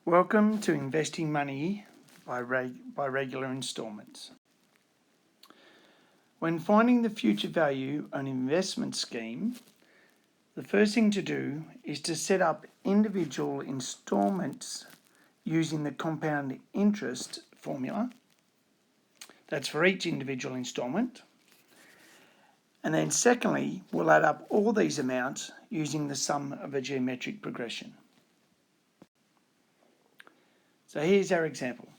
Welcome to Investing Money by Regular Instalments. When finding the future value of an investment scheme, the first thing to do is to set up individual instalments using the compound interest formula. That's for each individual instalment. And then secondly, we'll add up all these amounts using the sum of a geometric progression. So here's our example.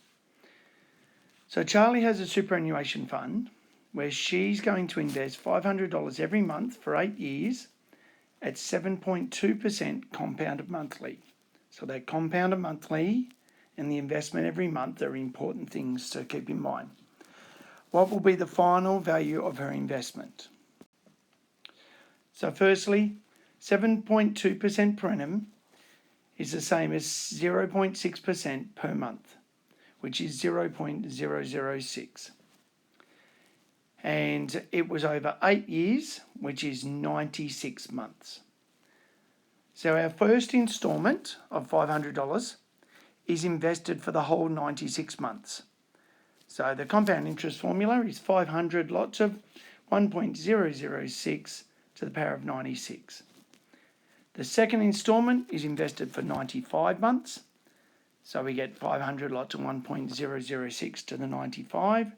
So Charlie has a superannuation fund where she's going to invest $500 every month for 8 years at 7.2% compounded monthly. So that compounded monthly and the investment every month are important things to keep in mind. What will be the final value of her investment? So firstly, 7.2% per annum is the same as 0.6% per month, which is 0.006. And it was over 8 years, which is 96 months. So our first instalment of $500 is invested for the whole 96 months. So the compound interest formula is 500 lots of 1.006 to the power of 96. The second instalment is invested for 95 months. So we get 500 lots of 1.006 to the 95.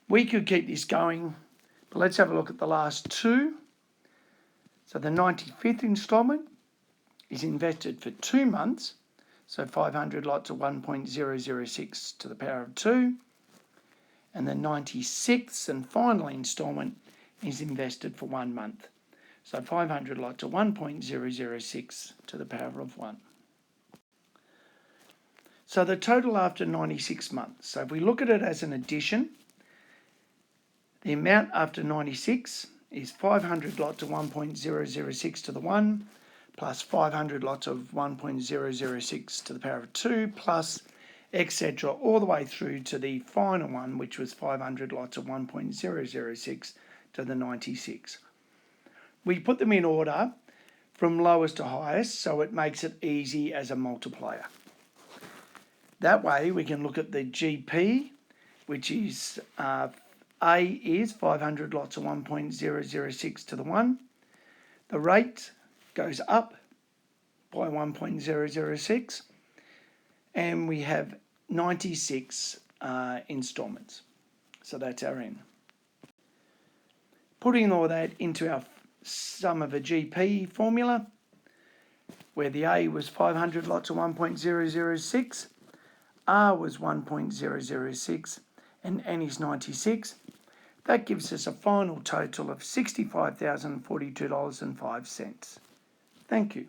We could keep this going, but let's have a look at the last two. So the 95th instalment is invested for 2 months. So 500 lots of 1.006 to the power of 2. And the 96th and final instalment is invested for 1 month. So 500 lots of 1.006 to the power of 1. So the total after 96 months. So if we look at it as an addition, the amount after 96 is 500 lots of 1.006 to the 1 plus 500 lots of 1.006 to the power of 2 plus etc. all the way through to the final one, which was 500 lots of 1.006 to the 96. We put them in order from lowest to highest, so it makes it easy as a multiplier. That way we can look at the GP, which is A is 500 lots of 1.006 to the 1. The rate goes up by 1.006, and we have 96 instalments. So that's our N. Putting all that into our sum of a GP formula, where the A was 500 lots of 1.006, R was 1.006, and N is 96. That gives us a final total of $65,042.05. Thank you.